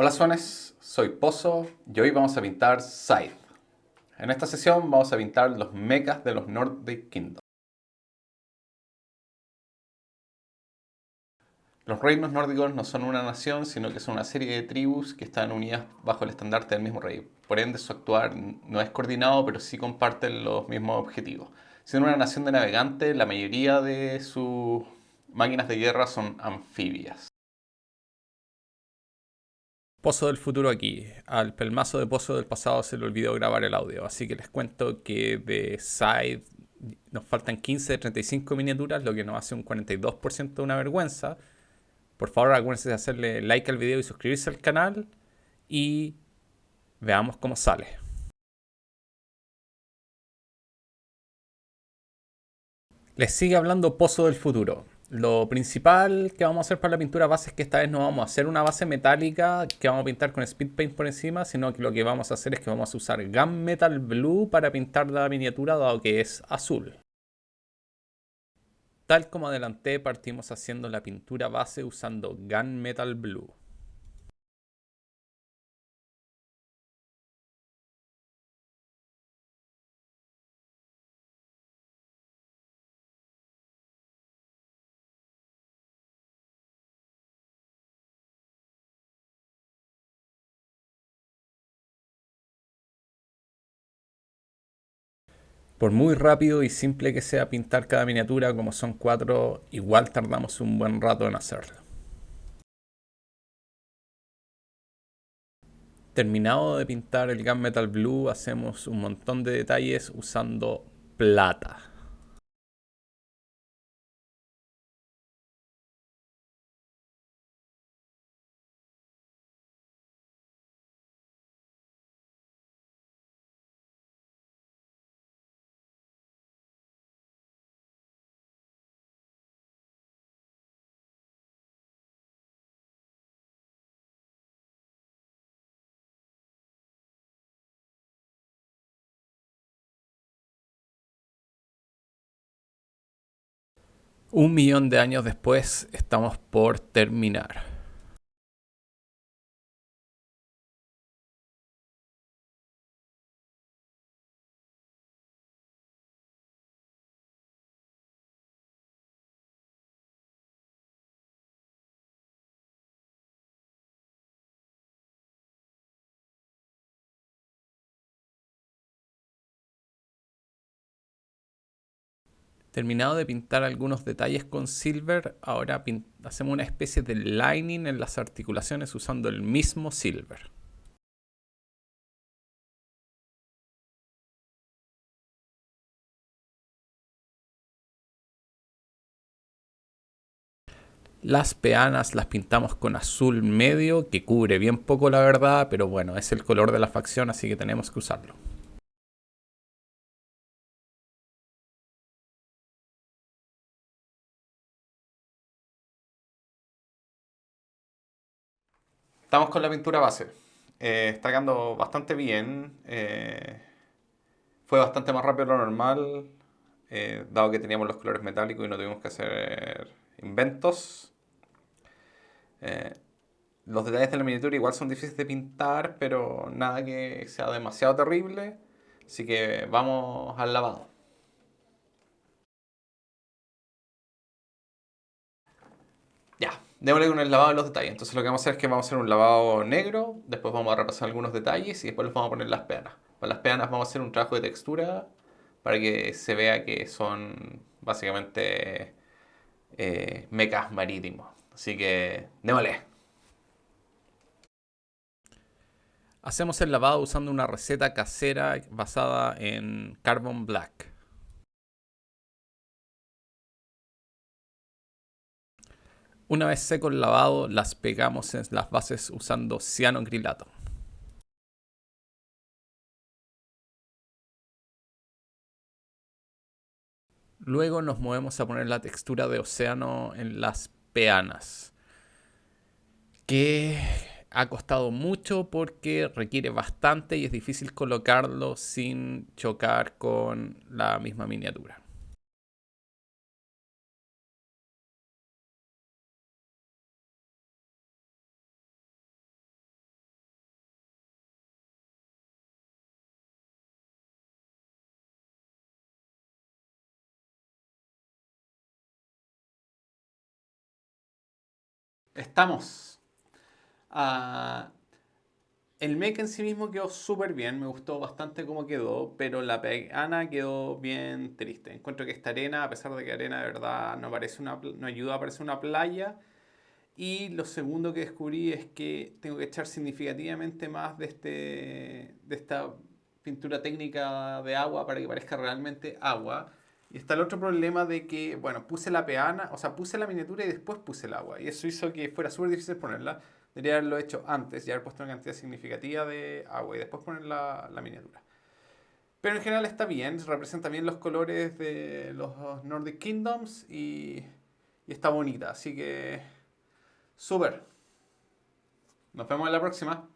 Hola Sones, soy Pozo y hoy vamos a pintar Scythe. En esta sesión vamos a pintar los mechas de los Nordic Kingdoms. Los reinos nórdicos no son una nación, sino que son una serie de tribus que están unidas bajo el estandarte del mismo rey. Por ende, su actuar no es coordinado, pero sí comparten los mismos objetivos. Siendo una nación de navegantes, la mayoría de sus máquinas de guerra son anfibias. Pozo del futuro aquí. Al pelmazo de Pozo del pasado se le olvidó grabar el audio, así que les cuento que de Side nos faltan 15 de 35 miniaturas, lo que nos hace un 42% de una vergüenza. Por favor, acuérdense de hacerle like al video y suscribirse al canal y veamos cómo sale. Les sigue hablando Pozo del futuro. Lo principal que vamos a hacer para la pintura base es que esta vez no vamos a hacer una base metálica que vamos a pintar con speed paint por encima, sino que lo que vamos a hacer es que vamos a usar Gunmetal Blue para pintar la miniatura, dado que es azul. Tal como adelanté, partimos haciendo la pintura base usando Gunmetal Blue. Por muy rápido y simple que sea pintar cada miniatura, como son 4, igual tardamos un buen rato en hacerlo. Terminado de pintar el Gunmetal Blue, hacemos un montón de detalles usando plata. Un millón de años después, estamos por terminar. Terminado de pintar algunos detalles con silver, ahora hacemos una especie de lining en las articulaciones usando el mismo silver. Las peanas las pintamos con azul medio, que cubre bien poco la verdad, pero bueno, es el color de la facción, así que tenemos que usarlo. Estamos con la pintura base. Está quedando bastante bien. Fue bastante más rápido de lo normal, dado que teníamos los colores metálicos y no tuvimos que hacer inventos. Eh, los detalles de la miniatura igual son difíciles de pintar, pero nada que sea demasiado terrible. Así que vamos al lavado. Ya, démosle con el lavado de los detalles. Entonces lo que vamos a hacer es que vamos a hacer un lavado negro, después vamos a repasar algunos detalles y después los vamos a poner las peanas. Para las peanas vamos a hacer un trabajo de textura para que se vea que son básicamente mechas marítimos. Así que démosle. Hacemos el lavado usando una receta casera basada en Carbon Black. Una vez seco el lavado, las pegamos en las bases usando cianocrilato. Luego nos movemos a poner la textura de océano en las peanas, que ha costado mucho porque requiere bastante y es difícil colocarlo sin chocar con la misma miniatura. Estamos. Ah, el mech en sí mismo quedó súper bien, me gustó bastante cómo quedó, pero la peana quedó bien triste. Encuentro que esta arena, a pesar de que arena de verdad no, parece no ayuda a parecer una playa. Y lo segundo que descubrí es que tengo que echar significativamente más de esta pintura técnica de agua para que parezca realmente agua. Y está el otro problema de que, bueno, puse la peana, o sea, puse la miniatura y después puse el agua. Y eso hizo que fuera súper difícil ponerla. Debería haberlo hecho antes y haber puesto una cantidad significativa de agua y después poner la miniatura. Pero en general está bien, representa bien los colores de los Nordic Kingdoms y está bonita. Así que, súper. Nos vemos en la próxima.